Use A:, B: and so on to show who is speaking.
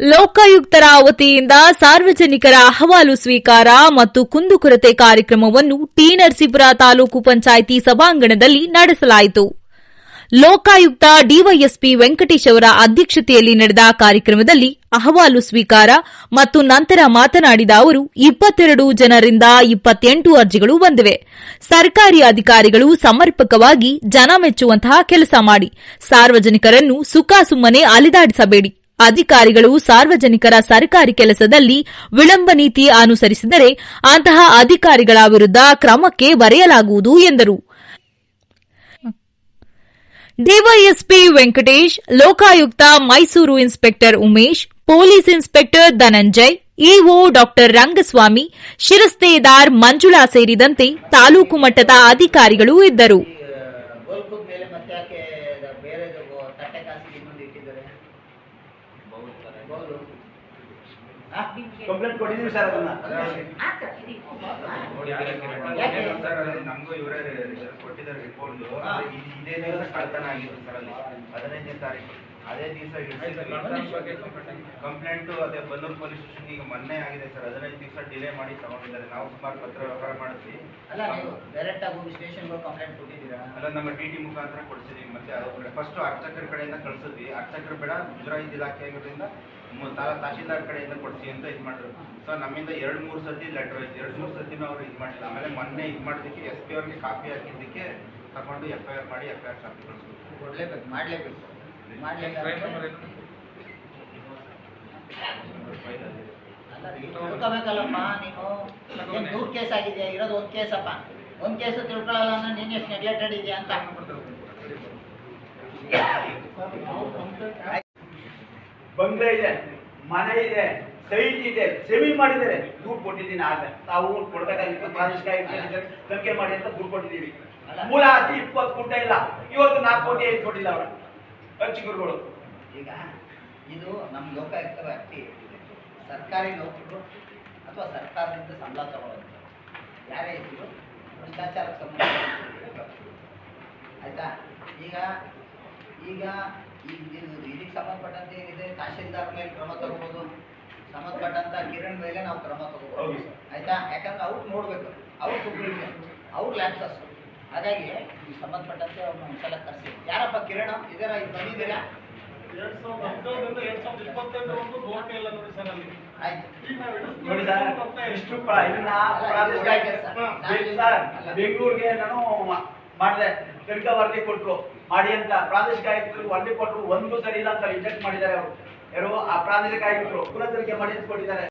A: ಲೋಕಾಯುಕ್ತರ ವತಿಯಿಂದ ಸಾರ್ವಜನಿಕರ ಅಹವಾಲು ಸ್ವೀಕಾರ ಮತ್ತು ಕುಂದುಕೊರತೆ ಕಾರ್ಯಕ್ರಮವನ್ನು ಟಿ ನರಸೀಪುರ ತಾಲೂಕು ಪಂಚಾಯಿತಿ ಸಭಾಂಗಣದಲ್ಲಿ ನಡೆಸಲಾಯಿತು. ಲೋಕಾಯುಕ್ತ ಡಿವೈಎಸ್ಪಿ ವೆಂಕಟೇಶ್ ಅವರ ಅಧ್ಯಕ್ಷತೆಯಲ್ಲಿ ನಡೆದ ಕಾರ್ಯಕ್ರಮದಲ್ಲಿ ಅಹವಾಲು ಸ್ವೀಕಾರ ಮತ್ತು ನಂತರ ಮಾತನಾಡಿದ ಅವರು 22 ಜನರಿಂದ 28 ಅರ್ಜಿಗಳು ಬಂದಿವೆ. ಸರ್ಕಾರಿ ಅಧಿಕಾರಿಗಳು ಸಮರ್ಪಕವಾಗಿ ಜನ ಮೆಚ್ಚುವಂತಹ ಕೆಲಸ ಮಾಡಿ, ಸಾರ್ವಜನಿಕರನ್ನು ಸುಖಾಸುಮ್ಮನೆ ಅಲಿದಾಡಿಸಬೇಡಿ. ಅಧಿಕಾರಿಗಳು ಸಾರ್ವಜನಿಕರ ಸರ್ಕಾರಿ ಕೆಲಸದಲ್ಲಿ ವಿಳಂಬ ನೀತಿ ಅನುಸರಿಸಿದರೆ ಅಂತಹ ಅಧಿಕಾರಿಗಳ ವಿರುದ್ಧ ಕ್ರಮಕ್ಕೆ ಬರೆಯಲಾಗುವುದು ಎಂದರು. DYSP Venkatesh, Lokayukta Mysuru inspector Umesh, police inspector Dhananjay, EO ಡಾ ರಂಗಸ್ವಾಮಿ, ಶಿರಸ್ತೇದಾರ್ ಮಂಜುಳಾ ಸೇರಿದಂತೆ ತಾಲೂಕು ಮಟ್ಟದ ಅಧಿಕಾರಿಗಳು ಇದ್ದರು.
B: ಕಂಪ್ಲೇಂಟ್ ಕೊಟ್ಟಿದ್ದೀವಿ ಸರ್. ಅದನ್ನ
C: ನಮಗೂ ಇವರೇ ಕೊಟ್ಟಿದ್ದಾರೆ ರಿಪೋರ್ಟ್. ಇದೇ ದಿವಸ ಕಳ್ತನ ಆಗಿತ್ತು ಸರ್ ಅಲ್ಲಿ 15ನೇ ತಾರೀಕು. ಅದೇ ದಿವಸ ಕಂಪ್ಲೇಂಟು ಅದೇ ಬನ್ನೂರು ಪೊಲೀಸ್ ಸ್ಟೇಷನ್ ಈಗ ಮೊನ್ನೆ ಆಗಿದೆ ಸರ್. 15 ದಿವಸ ಡಿಲೇ ಮಾಡಿ ತಗೊಂಡಿದ್ದಾರೆ. ನಾವು ಸುಮಾರು ಪತ್ರ ವ್ಯವಹಾರ ಮಾಡಿದ್ವಿ.
B: ಅಲ್ಲ, ನೀವು ಡೈರೆಕ್ಟ್ ಆಗಿ ಹೋಗಿ ಸ್ಟೇಷನ್ಗೆ ಕಂಪ್ಲೇಂಟ್ ಕೊಟ್ಟಿದ್ದೀರಾ?
C: ಅಲ್ಲ, ನಮ್ಮ ಟಿಟಿ ಮುಖಾಂತರ ಕೊಡಿಸಿದೀವಿ. ಮತ್ತೆ ಅದು ಫಸ್ಟ್ ಅರ್ಚಕರ ಕಡೆಯಿಂದ ಕಳಿಸಿದ್ವಿ. ಅರ್ಚಕರು ಬೇಡ, ಮುಜರಾಯಿ ಇಲಾಖೆ ಆಗಿರೋದ್ರಿಂದ ತಹಶೀಲ್ದಾರ್ ಕಡೆಯಿಂದ ಕೊಡಿಸಿ ಅಂತ ಇದು ಮಾಡಿದ್ರು. ಸೊ ನಮ್ಮಿಂದ 2-3 ಸತಿ ಲೆಟರ್ ಐತಿ. 2-3 ಸತಿನೂ ಅವ್ರು ಇದು ಮಾಡಿಲ್ಲ. ಆಮೇಲೆ ಮೊನ್ನೆ ಇದು ಮಾಡಿದ್ದಕ್ಕೆ SP ಅವ್ರಿಗೆ ಕಾಪಿ ಹಾಕಿದ್ದಕ್ಕೆ ತಗೊಂಡು FIR ಮಾಡಿ FIR ಕಾಪಿ ಕಳಿಸ್ಬೇಕು.
B: ಕೊಡಲೇಬೇಕು, ಮಾಡಲೇಬೇಕು. ತಿಳ್ಕೊಬೇಕಲ್ಲಪ್ಪ ನೀನು. 100 ಕೇಸ್ ಆಗಿದೆಯಾ? ಇರೋದು 1 ಕೇಸಪ್ಪ. 1 ಕೇಸು ತಿಳ್ಕೊಳ್ಳಲ್ಲ ಅಂದ್ರೆ ನೀನು ಎಷ್ಟು ನೆಗ್ಲೆಕ್ಟೆಡ್ ಇದೆಯಾ ಅಂತ.
D: ಬಂಗ್ಲೆ ಇದೆ, ಮನೆ ಇದೆ, ಸೈಟ್ ಇದೆ, ಜಮೀನ್ ಮಾಡಿದ್ದಾರೆ. ದುಡ್ಡು ಕೊಟ್ಟಿದ್ದೀನಿ. ಆಗ ತಾವು ಕೊಡ್ಬೇಕಾಗಿತ್ತು, ಪ್ರಾದೇಶಿಕ ತನಿಖೆ ಮಾಡಿ ಅಂತ ದುಡ್ಡು ಕೊಟ್ಟಿದ್ದೀವಿ. ಮೂಲ ಆಸ್ತಿ 20 ಗುಂಟೆ ಇಲ್ಲ. ಇವತ್ತು 4 ಕೋಟಿ 5 ಕೊಟ್ಟಿಲ್ಲ ಅವರ ಅರ್ಚಕರುಗಳು.
B: ಈಗ ಇದು ನಮ್ಮ ಲೋಕಾಯುಕ್ತ ವ್ಯಾಪ್ತಿ. ಸರ್ಕಾರಿ ನೌಕರರು ಅಥವಾ ಸರ್ಕಾರದಿಂದ ಸಂಬಳ ತಗೊಳ್ಳೋದು ಯಾರೇ ಇದ್ರು ಭ್ರಷ್ಟಾಚಾರಕ್ಕೆ ಸಂಬಂಧ ಆಯ್ತಾ. ಈಗ ಇದಕ್ಕೆ ಸಂಬಂಧಪಟ್ಟಂತೆ ಏನಿದೆ, ತಹಶೀಲ್ದಾರ್ ಮೇಲೆ ಕ್ರಮ ತಗೋಬೋದು, ಸಂಬಂಧಪಟ್ಟಂತ ಕಿರಣ್ ಮೇಲೆ ನಾವು ಕ್ರಮ ತಗೋಬೋದು. ಆಯ್ತಾ? ಯಾಕಂದ್ರೆ ಅವ್ರು ನೋಡ್ಬೇಕು, ಅವ್ರು ಸೂಪರ್ವಿಷನ್, ಅವ್ರು ಲ್ಯಾಬ್ಸಸ್. ಹಾಗಾಗಿ ಈ ಸಂಬಂಧಪಟ್ಟಂತೆ ಅವ್ರನ್ನ ಒಂದ್ಸಲ ಕರೆಸಿ. ಯಾರಪ್ಪ ಕಿರಣ್ ಇದರ ಇದು ಬಂದಿದ್ದೀರಾ?
E: 2019-2025
B: ಆಯ್ತು
D: ನೋಡಿ ಸರ್, ಇಷ್ಟು ಬೆಂಗಳೂರಿಗೆ ನಾನು ಮಾಡಿದೆ. ತನಿಖಾ ವರದಿ ಕೊಟ್ಟರು ಮಾಡಿ ಅಂತ. ಪ್ರಾದೇಶಿಕ ಆಯುಕ್ತರು ವರದಿ ಕೊಟ್ಟರು, ಒಂದು ಸರಿ ಇಲ್ಲ ಅಂತ ರಿಜೆಕ್ಟ್ ಮಾಡಿದ್ದಾರೆ ಅವರು. ಯಾರು? ಆ ಪ್ರಾದೇಶಿಕ ಆಯುಕ್ತರು ಪುನಃ ತನಿಖೆ ಮಾಡಿ ಅಂತ ಕೊಟ್ಟಿದ್ದಾರೆ.